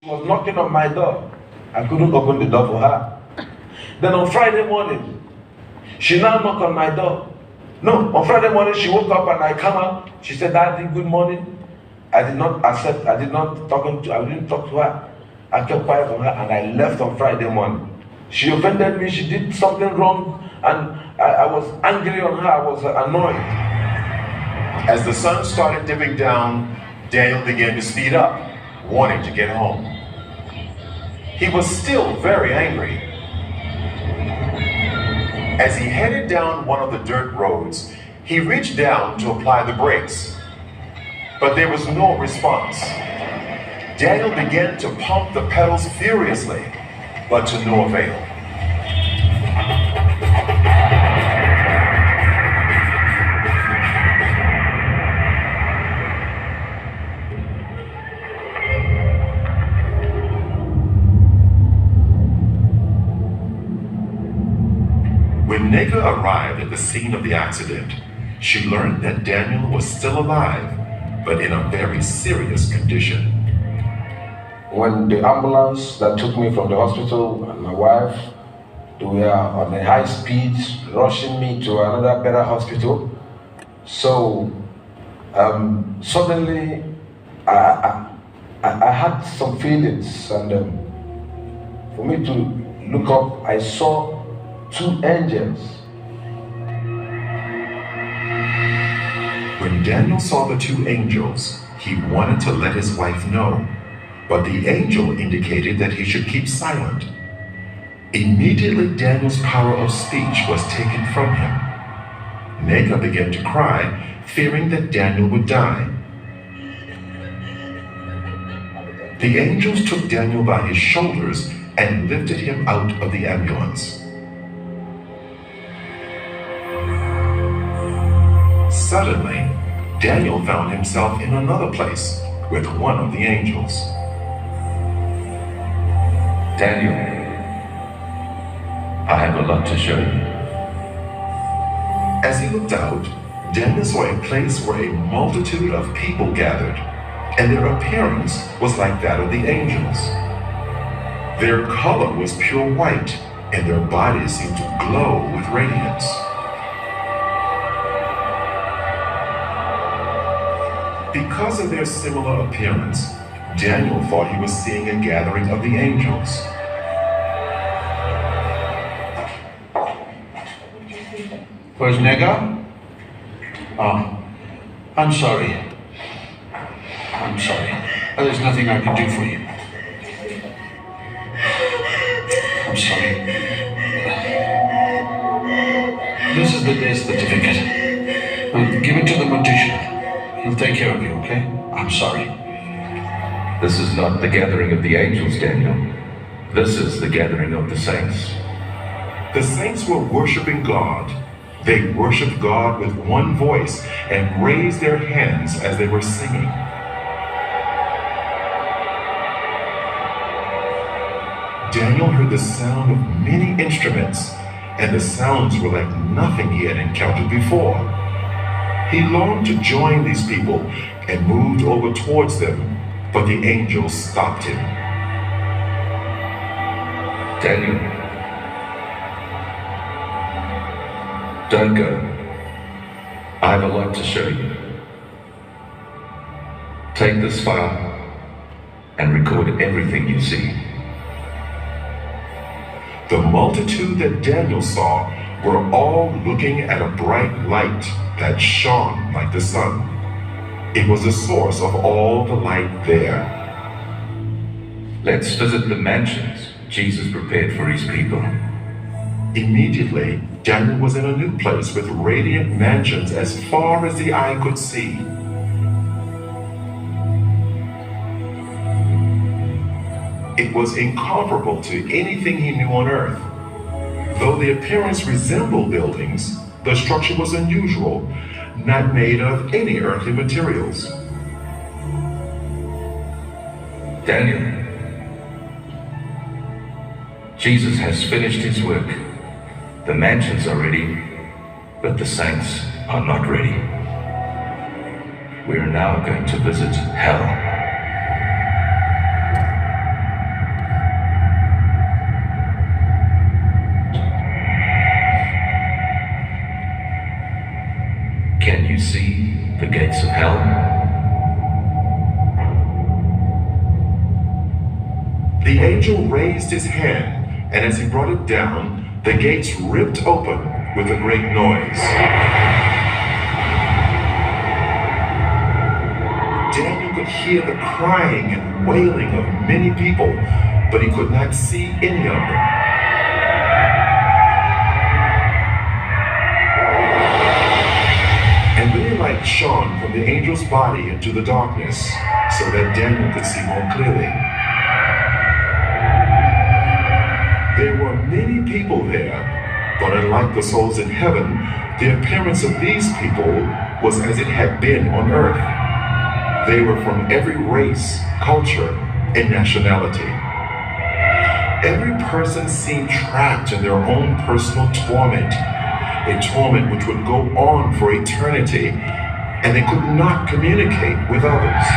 was knocking on my door. I couldn't open the door for her. Then on Friday morning, she now knocked on my door. No, on Friday morning she woke up and I come out. She said, "Daddy, good morning." I did not accept, I didn't talk to her. I kept quiet on her and I left on Friday morning. She offended me, she did something wrong, and I was angry on her, I was annoyed. As the sun started dipping down, Daniel began to speed up, wanting to get home. He was still very angry. As he headed down one of the dirt roads, he reached down to apply the brakes, but there was no response. Daniel began to pump the pedals furiously, but to no avail. When Nega arrived at the scene of the accident, she learned that Daniel was still alive, but in a very serious condition. When the ambulance that took me from the hospital and my wife, they were on a high speed rushing me to another better hospital. So suddenly I had some feelings, and for me to look up, I saw two angels. When Daniel saw the two angels, he wanted to let his wife know, but the angel indicated that he should keep silent. Immediately, Daniel's power of speech was taken from him. Nega began to cry, fearing that Daniel would die. The angels took Daniel by his shoulders and lifted him out of the ambulance. Suddenly, Daniel found himself in another place with one of the angels. Daniel, I have a lot to show you. As he looked out, Daniel saw a place where a multitude of people gathered, and their appearance was like that of the angels. Their color was pure white, and their bodies seemed to glow with radiance. Because of their similar appearance, Daniel thought he was seeing a gathering of the angels. Where's Nega? Oh, I'm sorry. I'm sorry. There's nothing I can do for you. I'm sorry. This is the death certificate. Give it to the magician. He'll take care of you, okay? I'm sorry. This is not the gathering of the angels, Daniel. This is the gathering of the saints. The saints were worshiping God. They worshiped God with one voice and raised their hands as they were singing. Daniel heard the sound of many instruments, and the sounds were like nothing he had encountered before. He longed to join these people and moved over towards them, but the angels stopped him. Daniel, don't go. I have a lot to show you. Take this file and record everything you see. The multitude that Daniel saw were all looking at a bright light that shone like the sun. It was the source of all the light there. Let's visit the mansions Jesus prepared for his people. Immediately, Daniel was in a new place with radiant mansions as far as the eye could see. It was incomparable to anything he knew on earth. Though the appearance resembled buildings, the structure was unusual, not made of any earthly materials. Daniel, Jesus has finished his work. The mansions are ready, but the saints are not ready. We are now going to visit hell. The angel raised his hand, and as he brought it down, the gates ripped open with a great noise. Daniel could hear the crying and wailing of many people, but he could not see any of them. And then light shone from the angel's body into the darkness, so that Daniel could see more clearly. There were many people there, but unlike the souls in heaven, the appearance of these people was as it had been on earth. They were from every race, culture, and nationality. Every person seemed trapped in their own personal torment, a torment which would go on for eternity, and they could not communicate with others.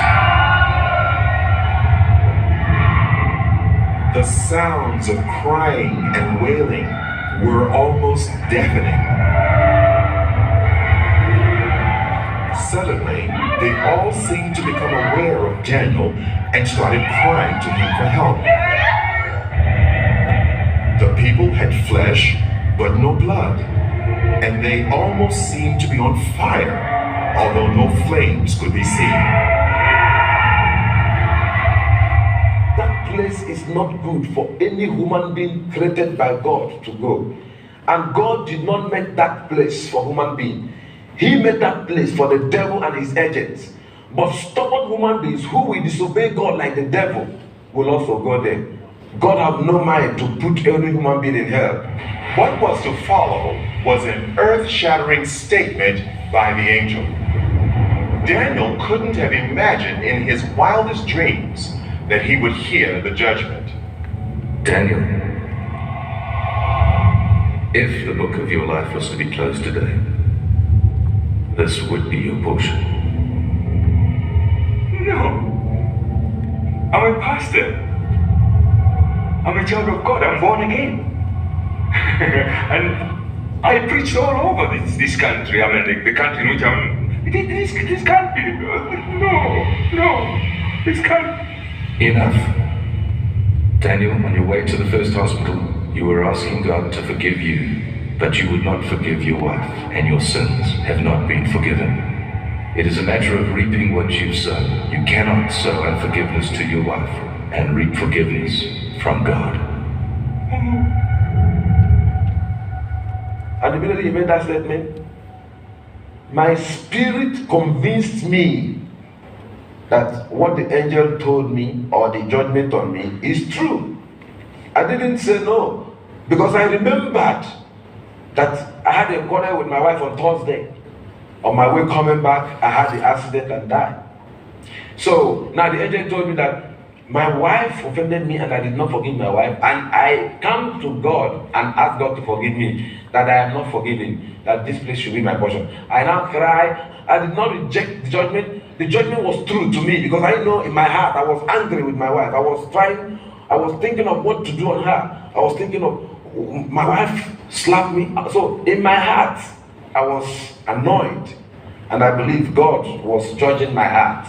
The sounds of crying and wailing were almost deafening. Suddenly, they all seemed to become aware of Daniel and started crying to him for help. The people had flesh, but no blood, and they almost seemed to be on fire, although no flames could be seen. That place is not good for any human being created by God to go. And God did not make that place for human being. He made that place for the devil and his agents. But stubborn human beings who will disobey God like the devil will also go there. God have no mind to put every human being in hell. What was to follow was an earth-shattering statement by the angel. Daniel couldn't have imagined in his wildest dreams that he would hear the judgment. Daniel, if the book of your life was to be closed today, this would be your portion. No. I'm a pastor. I'm a child of God. I'm born again. And I preach all over this country. I mean, the country in which I'm... This can't be... No. This can't... Enough. Daniel, on your way to the first hospital, you were asking God to forgive you, but you would not forgive your wife, and your sins have not been forgiven. It is a matter of reaping what you sow. You cannot sow unforgiveness to your wife and reap forgiveness from God. And immediately he made that statement, my spirit convinced me that what the angel told me or the judgment on me is true. I didn't say no, because I remembered that I had a quarrel with my wife on Thursday. On my way coming back, I had the accident and died. So now the angel told me that my wife offended me and I did not forgive my wife, and I come to God and ask God to forgive me, that I am not forgiven, that this place should be my portion. I now cry. I did not reject the judgment. The judgment was true to me, because I know in my heart I was angry with my wife. I was thinking of what to do on her. I was thinking of, my wife slapped me. So in my heart I was annoyed, and I believe God was judging my heart.